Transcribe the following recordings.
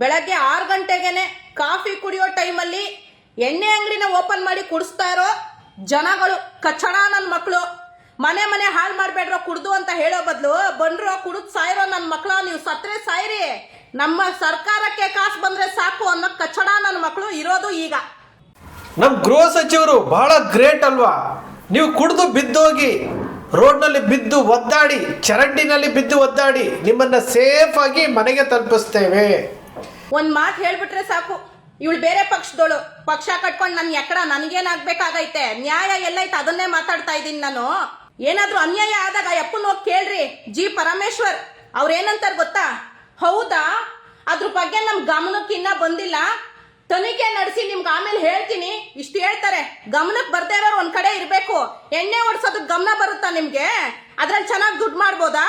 ಬೆಳಗ್ಗೆ 6 ಗಂಟೆಗೆನೆ ಕಾಫಿ ಕುಡಿಯೋ ಟೈಮಲ್ಲಿ ಎಣ್ಣೆ ಅಂಗಡಿನ ಓಪನ್ ಮಾಡಿ ಕುಡಿಸ್ತಾ ಇರೋ ಜನಗಳು ಕಚ್ಚಡ ನನ್ನ ಮಕ್ಕಳು. ಮನೆ ಮನೆ ಹಾಳು ಮಾಡಬೇಡ್ರೋ ಕುಡ್ದು ಅಂತ ಹೇಳೋ ಬದಲು ಬಂದ್ರೋ ಕುಡಿದು ಸಾಯಿರೋ ನನ್ನ ಮಕ್ಕಳು, ನೀವು ಸತ್ರೆ ಸಾಯಿರಿ, ನಮ್ಮ ಸರ್ಕಾರಕ್ಕೆ ಕಾಸು ಬಂದ್ರೆ ಸಾಕು ಅನ್ನೋ ಕಚ್ಚಡ ನನ್ನ ಮಕ್ಕಳು ಇರೋದು ಈಗ. ನಮ್ಮ ಗೃಹ ಸಚಿವರು ಬಹಳ ಗ್ರೇಟ್ ಅಲ್ವಾ? ನೀವು ಕುಡಿದು ಬಿದ್ದೋಗಿ ರೋಡ್ನಲ್ಲಿ ಬಿದ್ದು ಒದ್ದಾಡಿ, ಚರಂಡಿನಲ್ಲಿ ಬಿದ್ದು ಒದ್ದಾಡಿ ನಿಮ್ಮನ್ನ ಸೇಫ್ ಆಗಿ ಮನೆಗೆ ತಲುಪಿಸ್ತೇವೆ. ಒಂದ್ ಮಾತು ಹೇಳ್ಬಿಟ್ರೆ ಸಾಕು, ಇವಳು ಬೇರೆ ಪಕ್ಷದೋಳು, ಪಕ್ಷ ಕಟ್ಕೊಂಡು ನನ್ ಎಕಡ ನನಗೇನಾಗ್ಬೇಕಾಗೈತೆ, ನ್ಯಾಯ ಎಲ್ಲೈತೆ ಅದನ್ನೇ ಮಾತಾಡ್ತಾ ಇದ್ದೀನಿ ನಾನು. ಏನಾದ್ರೂ ಅನ್ಯಾಯ ಆದಾಗ ಅಪ್ಪನ ಹೋಗಿ ಕೇಳ್ರಿ, ಜಿ ಪರಮೇಶ್ವರ್ ಅವ್ರೇನಂತಾರ ಗೊತ್ತಾ? ಹೌದಾ, ಅದ್ರ ಬಗ್ಗೆ ನಮ್ ಗಮನಕ್ಕೆ ಇನ್ನ ಬಂದಿಲ್ಲ, ತನಿಖೆ ನಡೆಸಿ ನಿಮ್ಗೆ ಆಮೇಲೆ ಹೇಳ್ತೀನಿ ಇಷ್ಟು ಹೇಳ್ತಾರೆ. ಗಮನಕ್ಕೆ ಬರ್ದೇ ಇರೋರು ಒಂದ್ ಕಡೆ ಇರ್ಬೇಕು. ಎಣ್ಣೆ ಓಡಿಸೋದಕ್ಕೆ ಗಮನ ಬರುತ್ತಾ ನಿಮ್ಗೆ? ಅದ್ರಲ್ಲಿ ಚೆನ್ನಾಗಿ ದುಡ್ಡು ಮಾಡ್ಬೋದಾ?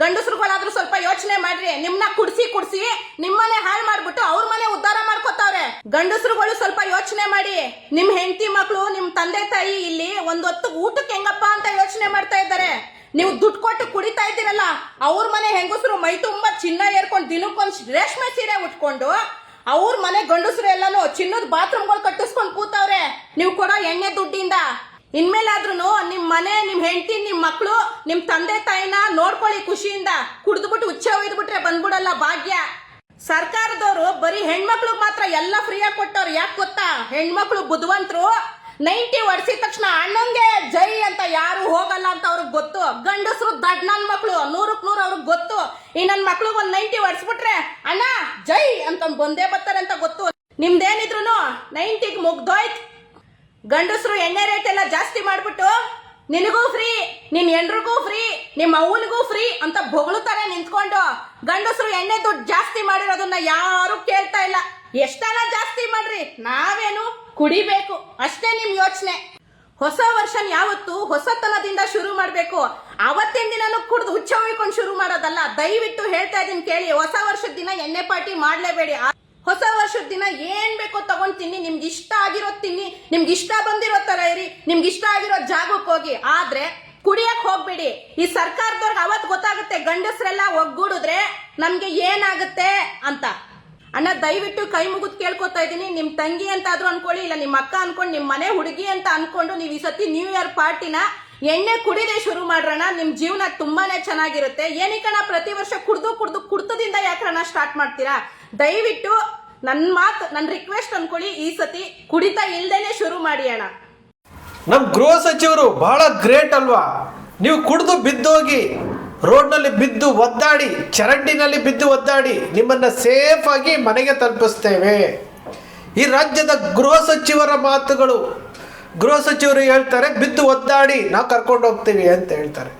ಗಂಡಸ್ರುಗಳಾದ್ರೂ ಸ್ವಲ್ಪ ಯೋಚನೆ ಮಾಡ್ರಿ. ನಿಮ್ನ ಕುಡ್ಸಿ ನಿಮ್ಮನೆ ಹಾಳು ಮಾಡ್ಬಿಟ್ಟು ಅವ್ರ ಮನೆ ಉದ್ಧಾರ ಮಾಡ್ಕೋತಾವ್ರೆ. ಗಂಡಸ್ರುಗಳು ಸ್ವಲ್ಪ ಯೋಚನೆ ಮಾಡಿ. ನಿಮ್ ಹೆಂಡತಿ ಮಕ್ಳು, ನಿಮ್ ತಂದೆ ತಾಯಿ ಇಲ್ಲಿ ಒಂದೊತ್ತು ಊಟಕ್ಕೆ ಹೆಂಗಪ್ಪ ಅಂತ ಯೋಚನೆ ಮಾಡ್ತಾ ಇದ್ದಾರೆ. ನೀವು ದುಡ್ಡು ಕೊಟ್ಟು ಕುಡಿತಾ ಇದ್ದೀರಲ್ಲ, ಅವ್ರ ಮನೆ ಹೆಂಗಸರು ಮೈ ತುಂಬಾ ಚಿನ್ನ ಏರ್ಕೊಂಡು ದಿನಕ್ಕೊಂದ್ ರೇಷ್ಮೆ ಸೀರೆ ಉಟ್ಕೊಂಡು ಅವ್ರ ಮನೆ ಗಂಡಸರು ಎಲ್ಲಾನು ಚಿನ್ನದ ಬಾತ್ರೂಮ್ಗಳು ಕಟ್ಟಿಸ್ಕೊಂಡು ಕೂತವ್ರೆ ನೀವು ಕೊಡೋ ಎಣ್ಣೆ ದುಡ್ಡಿಂದ. ಇನ್ಮೇಲಾದ್ರೂ ನಿಮ್ ಮನೆ, ನಿಮ್ ಹೆಂಡತಿ, ನಿಮ್ ಮಕ್ಳು, ನಿಮ್ ತಂದೆ ತಾಯಿನ ನೋಡ್ಕೊಳ್ಳಿ ಖುಷಿಯಿಂದ. ಕುಡಿದ್ಬಿಟ್ಟು ಉಚ್ಚೆ ಒಯ್ದ್ಬಿಟ್ರೆ ಬಂದ್ಬಿಡಲ್ಲ ಭಾಗ್ಯ. ಸರ್ಕಾರದವರು ಬರೀ ಹೆಣ್ಮಕ್ಳಿಗೆ ಮಾತ್ರ ಎಲ್ಲ ಫ್ರೀಯಾಗಿ ಕೊಟ್ಟವ್ರು. ಯಾಕೆ ಗೊತ್ತಾ? ಹೆಣ್ಮಕ್ಳು ಬುದ್ಧಿವಂತರು. 90 ಹೊಡ್ಸಿದ ತಕ್ಷಣ ಅಣ್ಣಂಗೆ ಜೈ ಅಂತ ಯಾರು ಹೋಗಲ್ಲ ಅಂತ ಅವ್ರಿಗೆ ಗೊತ್ತು. ಗಂಡಸರು ದಡ್ ನನ್ ಮಕ್ಳು 100ಕ್ಕೆ 100 ಅವ್ರಿಗೆ ಗೊತ್ತು. ಈ ನನ್ ಮಕ್ಳಿಗೆ ಒಂದ್ 90 ಹೊಡ್ಸ್ಬಿಟ್ರೆ ಅಣ್ಣ ಜೈ ಅಂತ ಬಂದೇ ಬರ್ತಾರೆ ಅಂತ ಗೊತ್ತು. ನಿಮ್ದೇನಿದ್ರು 90ಗೆ ಮುಗ್ದೋಯ್ತು. ಗಂಡಸರು ಎಣ್ಣೆ ರೇಟ್ ಎಲ್ಲ ಜಾಸ್ತಿ ಮಾಡ್ಬಿಟ್ಟು ನಿನಗೂ ಫ್ರೀ, ನಿನ್ ಹೆಂಡ್ರಿಗೂ ಫ್ರೀ, ನಿಮ್ಮ ಅವ್ವನಿಗೂ ಫ್ರೀ ಅಂತ ಬೊಗಳುತ್ತಾರೆ ನಿಂತ್ಕೊಂಡು. ಗಂಡಸರು ಎಣ್ಣೆ ದುಡ್ಡು ಜಾಸ್ತಿ ಮಾಡಿರೋದನ್ನ ಯಾರು ಕೇಳ್ತಾ ಇಲ್ಲ. ಎಷ್ಟನ ಜಾಸ್ತಿ ಮಾಡ್ರಿ, ನಾವೇನು ಕುಡಿಬೇಕು ಅಷ್ಟೇ ನಿಮ್ ಯೋಚನೆ. ಹೊಸ ವರ್ಷನ್ ಯಾವತ್ತು ಹೊಸತನದಿಂದ ಶುರು ಮಾಡ್ಬೇಕು. ಅವತ್ತಿನ ದಿನನೂ ಕುಡ್ದು ಹುಚ್ಚ ಹೊಯ್ಕೊಂಡು ಶುರು ಮಾಡೋದಲ್ಲ. ದಯವಿಟ್ಟು ಹೇಳ್ತಾ ಇದೀನಿ ಕೇಳಿ, ಹೊಸ ವರ್ಷದ ದಿನ ಎಣ್ಣೆ ಪಾರ್ಟಿ ಮಾಡ್ಲೇಬೇಡಿ. ಹೊಸ ವರ್ಷದ ದಿನ ಏನ್ ಬೇಕೋ ತಗೊಂಡ್ ತಿನ್ನಿ, ನಿಮ್ಗೆ ಇಷ್ಟ ಆಗಿರೋದ್ ತಿನ್ನಿ, ನಿಮ್ಗೆ ಇಷ್ಟ ಬಂದಿರೋ ತರ ಇರಿ, ನಿಮ್ಗೆ ಇಷ್ಟ ಆಗಿರೋ ಜಾಗಕ್ಕೆ ಹೋಗಿ. ಆದ್ರೆ ಕುಡಿಯಕ್ ಹೋಗ್ಬೇಡಿ. ಈ ಸರ್ಕಾರದವ್ರಿಗೆ ಅವತ್ ಗೊತ್ತಾಗುತ್ತೆ ಗಂಡಸ್ರೆಲ್ಲ ಒಗ್ಗೂಡಿದ್ರೆ ನಮ್ಗೆ ಏನಾಗುತ್ತೆ ಅಂತ. ಅಣ್ಣ ದಯವಿಟ್ಟು ಕೈ ಮುಗಿದು ಕೇಳ್ಕೊತಾ ಇದೀನಿ, ನಿಮ್ ತಂಗಿ ಅಂತ ಆದ್ರೂ ಅನ್ಕೊಳ್ಳಿ, ಇಲ್ಲ ನಿಮ್ಮ ಅಕ್ಕ ಅನ್ಕೊಂಡು, ನಿಮ್ ಮನೆ ಹುಡುಗಿ ಅಂತ ಅನ್ಕೊಂಡು ನೀವು ಈ ಸತಿ ನ್ಯೂ ಇಯರ್ ಪಾರ್ಟಿನ ಎಣ್ಣೆ ಕುಡಿದೇ ಶುರು ಮಾಡ್ರಣ. ನಿಮ್ ಜೀವನ ತುಂಬಾನೇ ಚೆನ್ನಾಗಿರುತ್ತೆ. ಏನಕ್ಕಣ್ಣ ಪ್ರತಿ ವರ್ಷ ಕುಡ್ತದಿಂದ ಯಾಕಣ್ಣ ಸ್ಟಾರ್ಟ್ ಮಾಡ್ತೀರಾ? ದಯವಿಟ್ಟು ನನ್ನ ರಿಕ್ವೆಸ್ಟ್ ಅನ್ಕೊಳ್ಳಿ, ಈ ಸತಿ ಕುಡಿತಾ ಇಲ್ದೇನೆ ಶುರು ಮಾಡಿ ಅಣ್ಣ. ನಮ್ಮ ಗೃಹ ಸಚಿವರು ಬಹಳ ಗ್ರೇಟ್ ಅಲ್ವಾ? ನೀವು ಕುಡಿದು ಬಿದ್ದೋಗಿ ರೋಡ್ನಲ್ಲಿ ಬಿದ್ದು ಒದ್ದಾಡಿ, ಚರಂಡಿನಲ್ಲಿ ಬಿದ್ದು ಒದ್ದಾಡಿ ನಿಮ್ಮನ್ನ ಸೇಫ್ ಆಗಿ ಮನೆಗೆ ತಲುಪಿಸ್ತೇವೆ. ಈ ರಾಜ್ಯದ ಗೃಹ ಸಚಿವರ ಮಾತುಗಳು. ಗೃಹ ಸಚಿವರು ಹೇಳ್ತಾರೆ ಬಿದ್ದು ಒದ್ದಾಡಿ ನಾವು ಕರ್ಕೊಂಡು ಹೋಗ್ತೀವಿ ಅಂತ ಹೇಳ್ತಾರೆ.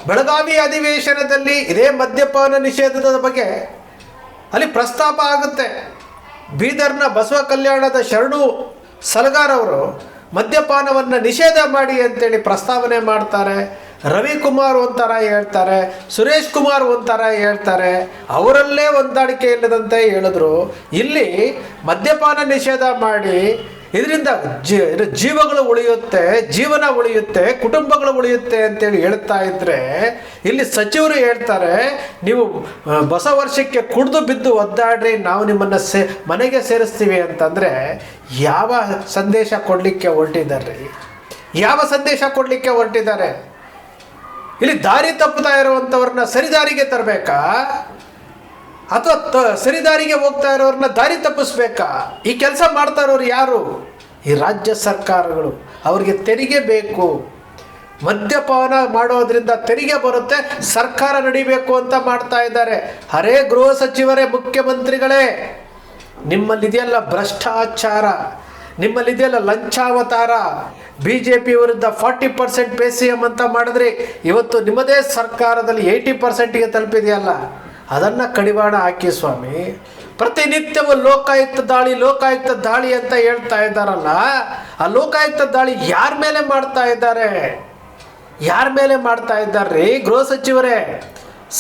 ಬೆಳಗಾವಿ ಅಧಿವೇಶನದಲ್ಲಿ ಇದೇ ಮದ್ಯಪಾನ ನಿಷೇಧದ ಬಗ್ಗೆ ಅಲ್ಲಿ ಪ್ರಸ್ತಾಪ ಆಗುತ್ತೆ. ಬೀದರ್ನ ಬಸವ ಕಲ್ಯಾಣದ ಶರಣು ಸಲಗಾರ್ ಅವರು ಮದ್ಯಪಾನವನ್ನು ನಿಷೇಧ ಮಾಡಿ ಅಂತೇಳಿ ಪ್ರಸ್ತಾವನೆ ಮಾಡ್ತಾರೆ. ರವಿಕುಮಾರ್ ಒಂಥರ ಹೇಳ್ತಾರೆ, ಸುರೇಶ್ ಕುಮಾರ್ ಒಂಥರ ಹೇಳ್ತಾರೆ. ಅವರಲ್ಲೇ ಹೊಂದಾಣಿಕೆ ಇಲ್ಲದಂತೆ ಹೇಳಿದ್ರು. ಇಲ್ಲಿ ಮದ್ಯಪಾನ ನಿಷೇಧ ಮಾಡಿ ಇದರಿಂದ ಜೀವಗಳು ಉಳಿಯುತ್ತೆ, ಜೀವನ ಉಳಿಯುತ್ತೆ, ಕುಟುಂಬಗಳು ಉಳಿಯುತ್ತೆ ಅಂತೇಳಿ ಹೇಳ್ತಾ ಇದ್ರೆ, ಇಲ್ಲಿ ಸಚಿವರು ಹೇಳ್ತಾರೆ ನೀವು ಹೊಸ ವರ್ಷಕ್ಕೆ ಕುಡಿದು ಬಿದ್ದು ಒದ್ದಾಡ್ರಿ, ನಾವು ನಿಮ್ಮನ್ನು ಮನೆಗೆ ಸೇರಿಸ್ತೀವಿ ಅಂತಂದರೆ ಯಾವ ಸಂದೇಶ ಕೊಡಲಿಕ್ಕೆ ಹೊರಟಿದ್ದಾರೆ? ಯಾವ ಸಂದೇಶ ಕೊಡಲಿಕ್ಕೆ ಹೊರಟಿದ್ದಾರೆ? ಇಲ್ಲಿ ದಾರಿ ತಪ್ಪುತ್ತಾ ಇರುವಂಥವ್ರನ್ನ ಸರಿದಾರಿಗೆ ತರಬೇಕಾ, ಅಥವಾ ಸರಿದಾರಿಗೆ ಹೋಗ್ತಾ ಇರೋರನ್ನ ದಾರಿ ತಪ್ಪಿಸ್ಬೇಕಾ? ಈ ಕೆಲಸ ಮಾಡ್ತಾ ಇರೋರು ಯಾರು? ಈ ರಾಜ್ಯ ಸರ್ಕಾರಗಳು. ಅವ್ರಿಗೆ ತೆರಿಗೆ ಬೇಕು. ಮದ್ಯಪಾನ ಮಾಡೋದ್ರಿಂದ ತೆರಿಗೆ ಬರುತ್ತೆ, ಸರ್ಕಾರ ನಡಿಬೇಕು ಅಂತ ಮಾಡ್ತಾ ಇದ್ದಾರೆ. ಹರೇ ಗೃಹ ಸಚಿವರೇ, ಮುಖ್ಯಮಂತ್ರಿಗಳೇ, ನಿಮ್ಮಲ್ಲಿದೆಯಲ್ಲ ಭ್ರಷ್ಟಾಚಾರ, ನಿಮ್ಮಲ್ಲಿದೆಯಲ್ಲ ಲಂಚಾವತಾರ. BJP ವಿರುದ್ಧ 40% PCM ಅಂತ ಮಾಡಿದ್ರಿ, ಇವತ್ತು ನಿಮ್ಮದೇ ಸರ್ಕಾರದಲ್ಲಿ 80%ಗೆ ತಲುಪಿದೆಯಲ್ಲ, ಅದನ್ನು ಕಡಿವಾಣ ಹಾಕಿ ಸ್ವಾಮಿ. ಪ್ರತಿನಿತ್ಯವೂ ಲೋಕಾಯುಕ್ತ ದಾಳಿ ಅಂತ ಹೇಳ್ತಾ ಇದ್ದಾರಲ್ಲ, ಆ ಲೋಕಾಯುಕ್ತ ದಾಳಿ ಯಾರ ಮೇಲೆ ಮಾಡ್ತಾ ಇದ್ದಾರೆ? ಯಾರ ಮೇಲೆ ಮಾಡ್ತಾ ಇದ್ದಾರೆ? ಗೃಹ ಸಚಿವರೇ,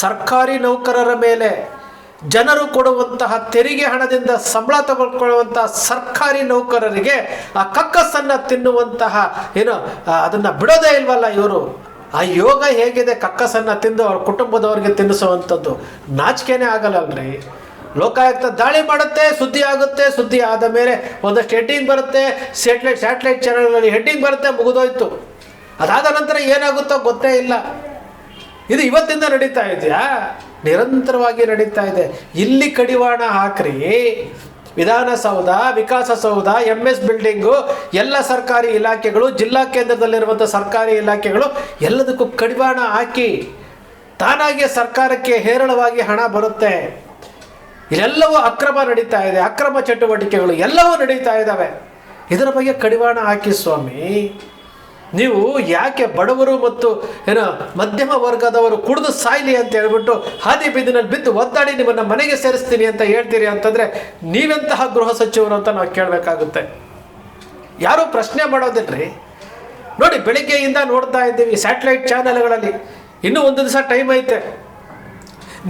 ಸರ್ಕಾರಿ ನೌಕರರ ಮೇಲೆ, ಜನರು ಕೊಡುವಂತಹ ತೆರಿಗೆ ಹಣದಿಂದ ಸಂಬಳ ತಗೊಳ್ಕೊಳ್ಳುವಂತಹ ಸರ್ಕಾರಿ ನೌಕರರಿಗೆ ಆ ಕಕ್ಕಸನ್ನು ತಿನ್ನುವಂತಹ ಅದನ್ನು ಬಿಡೋದೇ ಇಲ್ವಲ್ಲ ಇವರು. ಆ ಯೋಗ ಹೇಗಿದೆ? ಕಕ್ಕಸನ್ನು ತಿಂದು ಅವ್ರ ಕುಟುಂಬದವರಿಗೆ ತಿನ್ನಿಸುವಂಥದ್ದು. ನಾಚಿಕೆನೇ ಆಗಲ್ಲಲ್ರಿ. ಲೋಕಾಯುಕ್ತ ದಾಳಿ ಮಾಡುತ್ತೆ, ಸುದ್ದಿ ಆಗುತ್ತೆ, ಸುದ್ದಿ ಆದ ಮೇಲೆ ಒಂದಷ್ಟು ಹೆಡ್ಡಿಂಗ್ ಬರುತ್ತೆ, ಸ್ಯಾಟಲೈಟ್ ಚಾನಲ್ಗಳಲ್ಲಿ ಹೆಡ್ಡಿಂಗ್ ಬರುತ್ತೆ, ಮುಗಿದೋಯ್ತು. ಅದಾದ ನಂತರ ಏನಾಗುತ್ತೋ ಗೊತ್ತೇ ಇಲ್ಲ. ಇದು ಇವತ್ತಿಂದ ನಡೀತಾ ಇದೆಯಾ? ನಿರಂತರವಾಗಿ ನಡೀತಾ ಇದೆ. ಇಲ್ಲಿ ಕಡಿವಾಣ ಹಾಕ್ರಿ. ವಿಧಾನಸೌಧ, ವಿಕಾಸಸೌಧ, MS ಬಿಲ್ಡಿಂಗು, ಎಲ್ಲ ಸರ್ಕಾರಿ ಇಲಾಖೆಗಳು, ಜಿಲ್ಲಾ ಕೇಂದ್ರದಲ್ಲಿರುವಂಥ ಸರ್ಕಾರಿ ಇಲಾಖೆಗಳು ಎಲ್ಲದಕ್ಕೂ ಕಡಿವಾಣ ಹಾಕಿ ತಾನಾಗಿಯೇ ಸರ್ಕಾರಕ್ಕೆ ಹೇರಳವಾಗಿ ಹಣ ಬರುತ್ತೆ. ಇಲ್ಲೆಲ್ಲವೂ ಅಕ್ರಮ ನಡೀತಾ ಇದೆ, ಅಕ್ರಮ ಚಟುವಟಿಕೆಗಳು ಎಲ್ಲವೂ ನಡೀತಾ ಇದ್ದಾವೆ. ಇದರ ಬಗ್ಗೆ ಕಡಿವಾಣ ಹಾಕಿ ಸ್ವಾಮಿ. ನೀವು ಯಾಕೆ ಬಡವರು ಮತ್ತು ಮಧ್ಯಮ ವರ್ಗದವರು ಕುಡಿದು ಸಾಯ್ಲಿ ಅಂತ ಹೇಳ್ಬಿಟ್ಟು ಹಾದಿ ಬೀದಿನಲ್ಲಿ ಬಿದ್ದು ಒದ್ದಾಡಿ ನಿಮ್ಮನ್ನು ಮನೆಗೆ ಸೇರಿಸ್ತೀನಿ ಅಂತ ಹೇಳ್ತೀರಿ ಅಂತಂದರೆ ನೀವೆಂತಹ ಗೃಹ ಸಚಿವರು ಅಂತ ನಾವು ಕೇಳಬೇಕಾಗುತ್ತೆ. ಯಾರೂ ಪ್ರಶ್ನೆ ಮಾಡೋದಿಲ್ರಿ. ನೋಡಿ, ಬೆಳಿಗ್ಗೆಯಿಂದ ನೋಡ್ತಾ ಇದ್ದೀವಿ ಸ್ಯಾಟಲೈಟ್ ಚಾನೆಲ್ಗಳಲ್ಲಿ. ಇನ್ನೂ ಒಂದು ದಿವಸ ಟೈಮ್ ಐತೆ.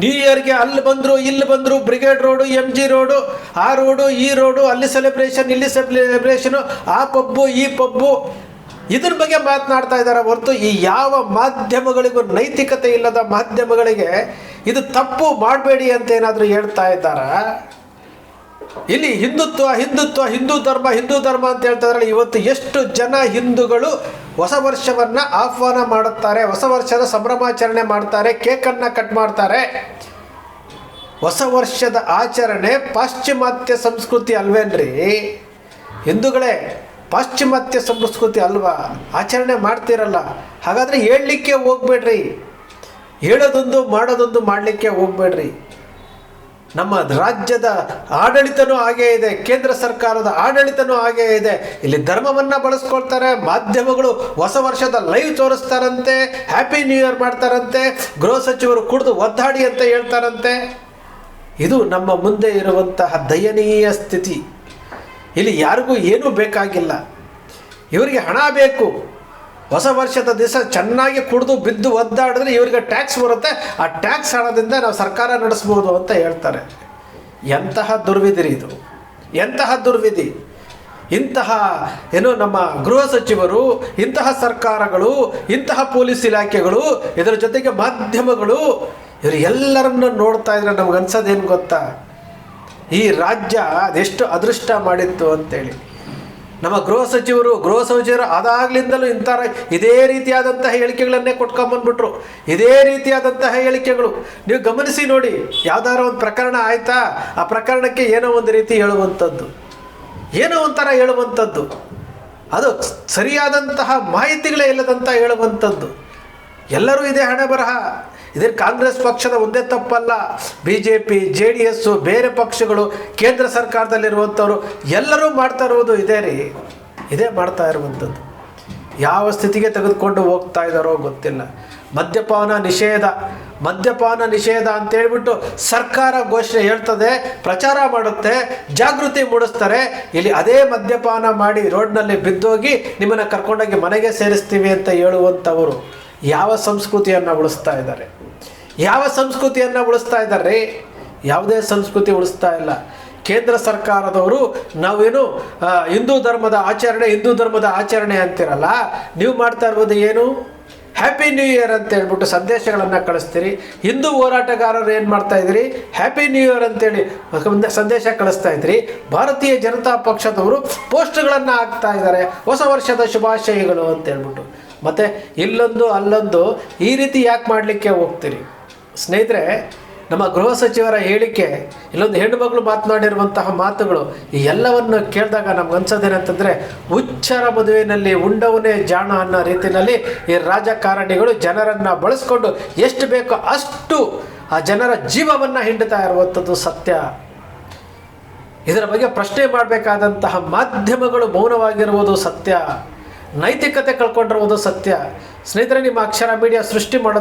ನ್ಯೂ ಇಯರ್ಗೆ ಅಲ್ಲಿ ಬಂದರು, ಇಲ್ಲಿ ಬಂದರು, ಬ್ರಿಗೇಡ್ ರೋಡು, MG ರೋಡು, ಆ ರೋಡು, ಈ ರೋಡು, ಅಲ್ಲಿ ಸೆಲೆಬ್ರೇಷನ್, ಇಲ್ಲಿ ಸೆಲೆಬ್ರೇಷನು, ಆ ಪಬ್ಬು, ಈ ಪಬ್ಬು, ಇದ್ರ ಬಗ್ಗೆ ಮಾತನಾಡ್ತಾ ಇದ್ದಾರೆ ಹೊರತು ಈ ಯಾವ ಮಾಧ್ಯಮಗಳಿಗೂ, ನೈತಿಕತೆ ಇಲ್ಲದ ಮಾಧ್ಯಮಗಳಿಗೆ ಇದು ತಪ್ಪು ಮಾಡಬೇಡಿ ಅಂತ ಏನಾದರೂ ಹೇಳ್ತಾ ಇದ್ದಾರಾ? ಇಲ್ಲಿ ಹಿಂದುತ್ವ, ಹಿಂದೂ ಧರ್ಮ ಅಂತ ಹೇಳ್ತಾ ಇದ್ದಾರೆ. ಇವತ್ತು ಎಷ್ಟು ಜನ ಹಿಂದೂಗಳು ಹೊಸ ವರ್ಷವನ್ನು ಆಹ್ವಾನ ಮಾಡುತ್ತಾರೆ, ಹೊಸ ವರ್ಷದ ಸಂಭ್ರಮಾಚರಣೆ ಮಾಡ್ತಾರೆ, ಕೇಕನ್ನು ಕಟ್ ಮಾಡ್ತಾರೆ. ಹೊಸ ವರ್ಷದ ಆಚರಣೆ ಪಾಶ್ಚಿಮಾತ್ಯ ಸಂಸ್ಕೃತಿ ಅಲ್ವೇನ್ರಿ? ಹಿಂದೂಗಳೇ, ಪಾಶ್ಚಿಮಾತ್ಯ ಸಂಸ್ಕೃತಿ ಅಲ್ವಾ? ಆಚರಣೆ ಮಾಡ್ತಿರಲ್ಲ. ಹಾಗಾದರೆ ಹೇಳಲಿಕ್ಕೆ ಹೋಗ್ಬೇಡ್ರಿ. ಹೇಳೋದೊಂದು ಮಾಡೋದೊಂದು ಮಾಡಲಿಕ್ಕೆ ಹೋಗ್ಬೇಡ್ರಿ. ನಮ್ಮ ರಾಜ್ಯದ ಆಡಳಿತನೂ ಹಾಗೇ ಇದೆ, ಕೇಂದ್ರ ಸರ್ಕಾರದ ಆಡಳಿತನೂ ಹಾಗೇ ಇದೆ. ಇಲ್ಲಿ ಧರ್ಮವನ್ನು ಬಳಸ್ಕೊಳ್ತಾರೆ. ಮಾಧ್ಯಮಗಳು ಹೊಸ ವರ್ಷದ ಲೈವ್ ತೋರಿಸ್ತಾರಂತೆ, ಹ್ಯಾಪಿ ನ್ಯೂ ಇಯರ್ ಮಾಡ್ತಾರಂತೆ, ಗೃಹ ಸಚಿವರು ಕುಡಿದು ಒದ್ದಾಡಿ ಅಂತ ಹೇಳ್ತಾರಂತೆ. ಇದು ನಮ್ಮ ಮುಂದೆ ಇರುವಂತಹ ದಯನೀಯ ಸ್ಥಿತಿ. ಇಲ್ಲಿ ಯಾರಿಗೂ ಏನೂ ಬೇಕಾಗಿಲ್ಲ, ಇವರಿಗೆ ಹಣ ಬೇಕು. ಹೊಸ ವರ್ಷದ ದಿವಸ ಚೆನ್ನಾಗಿ ಕುಡಿದು ಬಿದ್ದು ಒದ್ದಾಡಿದ್ರೆ ಇವರಿಗೆ ಟ್ಯಾಕ್ಸ್ ಬರುತ್ತೆ, ಆ ಟ್ಯಾಕ್ಸ್ ಹಣದಿಂದ ನಾವು ಸರ್ಕಾರ ನಡೆಸ್ಬೋದು ಅಂತ ಹೇಳ್ತಾರೆ. ಎಂತಹ ದುರ್ವಿಧಿ ಇದು, ಎಂತಹ ದುರ್ವಿಧಿ! ಇಂತಹ ನಮ್ಮ ಗೃಹ ಸಚಿವರು, ಇಂತಹ ಸರ್ಕಾರಗಳು, ಇಂತಹ ಪೊಲೀಸ್ ಇಲಾಖೆಗಳು, ಇದರ ಜೊತೆಗೆ ಮಾಧ್ಯಮಗಳು, ಇವರು ಎಲ್ಲರನ್ನ ನೋಡ್ತಾ ಇದ್ರೆ ನಮ್ಗನ್ಸೋದೇನು ಗೊತ್ತಾ? ಈ ರಾಜ್ಯ ಅದೆಷ್ಟು ಅದೃಷ್ಟ ಮಾಡಿತ್ತು ಅಂತೇಳಿ. ನಮ್ಮ ಗೃಹ ಸಚಿವರು ಅದಾಗ್ಲಿಂದಲೂ ಇದೇ ರೀತಿಯಾದಂತಹ ಹೇಳಿಕೆಗಳನ್ನೇ ಕೊಟ್ಕೊಂಬಂದ್ಬಿಟ್ರು. ಇದೇ ರೀತಿಯಾದಂತಹ ಹೇಳಿಕೆಗಳು ನೀವು ಗಮನಿಸಿ ನೋಡಿ. ಯಾವ್ದಾದ್ರು ಒಂದು ಪ್ರಕರಣ ಆಯ್ತಾ, ಆ ಪ್ರಕರಣಕ್ಕೆ ಏನೋ ಒಂದು ರೀತಿ ಹೇಳುವಂಥದ್ದು, ಏನೋ ಒಂಥರ ಹೇಳುವಂಥದ್ದು, ಅದು ಸರಿಯಾದಂತಹ ಮಾಹಿತಿಗಳೇ ಇಲ್ಲದಂತ ಹೇಳುವಂಥದ್ದು. ಎಲ್ಲರೂ ಇದೇ ಹಣೆ ಬರಹ. ಇದೇ ಕಾಂಗ್ರೆಸ್ ಪಕ್ಷದ ಒಂದೇ ತಪ್ಪಲ್ಲ, BJP, JDS, ಬೇರೆ ಪಕ್ಷಗಳು, ಕೇಂದ್ರ ಸರ್ಕಾರದಲ್ಲಿರುವಂಥವ್ರು ಎಲ್ಲರೂ ಮಾಡ್ತಾ ಇರುವುದು ಇದೇ ಮಾಡ್ತಾ ಇರುವಂಥದ್ದು. ಯಾವ ಸ್ಥಿತಿಗೆ ತೆಗೆದುಕೊಂಡು ಹೋಗ್ತಾ ಇದ್ದಾರೋ ಗೊತ್ತಿಲ್ಲ. ಮದ್ಯಪಾನ ನಿಷೇಧ ಅಂತೇಳ್ಬಿಟ್ಟು ಸರ್ಕಾರ ಘೋಷಣೆ ಹೇಳ್ತದೆ, ಪ್ರಚಾರ ಮಾಡುತ್ತೆ, ಜಾಗೃತಿ ಮೂಡಿಸ್ತಾರೆ. ಇಲ್ಲಿ ಅದೇ ಮದ್ಯಪಾನ ಮಾಡಿ ರೋಡ್ನಲ್ಲಿ ಬಿದ್ದೋಗಿ ನಿಮ್ಮನ್ನು ಕರ್ಕೊಂಡೋಗಿ ಮನೆಗೆ ಸೇರಿಸ್ತೀವಿ ಅಂತ ಹೇಳುವಂಥವರು ಯಾವ ಸಂಸ್ಕೃತಿಯನ್ನು ಉಳಿಸ್ತಾ ಇದ್ದಾರೆ? ಯಾವುದೇ ಸಂಸ್ಕೃತಿ ಉಳಿಸ್ತಾ ಇಲ್ಲ. ಕೇಂದ್ರ ಸರ್ಕಾರದವರು ನಾವೇನು ಹಿಂದೂ ಧರ್ಮದ ಆಚರಣೆ ಅಂತಿರಲ್ಲ, ನೀವು ಮಾಡ್ತಾ ಇರ್ಬೋದು ಏನು? ಹ್ಯಾಪಿ ನ್ಯೂ ಇಯರ್ ಅಂತ ಹೇಳ್ಬಿಟ್ಟು ಸಂದೇಶಗಳನ್ನು ಕಳಿಸ್ತೀರಿ. ಹಿಂದೂ ಹೋರಾಟಗಾರರು ಏನು ಮಾಡ್ತಾ ಇದ್ದೀರಿ? ಹ್ಯಾಪಿ ನ್ಯೂ ಇಯರ್ ಅಂತೇಳಿ ಸಂದೇಶ ಕಳಿಸ್ತಾ ಇದ್ರಿ. ಭಾರತೀಯ ಜನತಾ ಪಕ್ಷದವರು ಪೋಸ್ಟ್ಗಳನ್ನು ಹಾಕ್ತಾ ಇದ್ದಾರೆ, ಹೊಸ ವರ್ಷದ ಶುಭಾಶಯಗಳು ಅಂತ ಹೇಳ್ಬಿಟ್ಟು. ಮತ್ತು ಇಲ್ಲೊಂದು ಅಲ್ಲೊಂದು ಈ ರೀತಿ ಯಾಕೆ ಮಾಡಲಿಕ್ಕೆ ಹೋಗ್ತೀರಿ? ಸ್ನೇಹಿತರೆ, ನಮ್ಮ ಗೃಹ ಸಚಿವರ ಹೇಳಿಕೆ, ಇಲ್ಲೊಂದು ಹೆಣ್ಣು ಮಗಳು ಮಾತನಾಡಿರುವಂತಹ ಮಾತುಗಳು, ಈ ಎಲ್ಲವನ್ನು ಕೇಳಿದಾಗ ನಮ್ಗೆ ಅನ್ಸೋದೇನಂತಂದರೆ, ಹುಚ್ಚರ ಮದುವೆಯಲ್ಲಿ ಉಂಡವನೇ ಜಾಣ ಅನ್ನೋ ರೀತಿಯಲ್ಲಿ ಈ ರಾಜಕಾರಣಿಗಳು ಜನರನ್ನು ಬಳಸ್ಕೊಂಡು ಎಷ್ಟು ಬೇಕೋ ಅಷ್ಟು ಆ ಜನರ ಜೀವವನ್ನು ಹಿಂಡ್ತಾ ಇರುವಂಥದ್ದು ಸತ್ಯ. ಇದರ ಬಗ್ಗೆ ಪ್ರಶ್ನೆ ಮಾಡಬೇಕಾದಂತಹ ಮಾಧ್ಯಮಗಳು ಮೌನವಾಗಿರುವುದು ಸತ್ಯ. ನೈತಿಕತೆ ಕಳ್ಕೊಂಡಿರುವುದು ಸತ್ಯ. ಸ್ನೇಹಿತರೆ, ನಿಮ್ಮ ಅಕ್ಷರ ಮೀಡಿಯಾ ಸೃಷ್ಟಿ ಮಾಡೋದು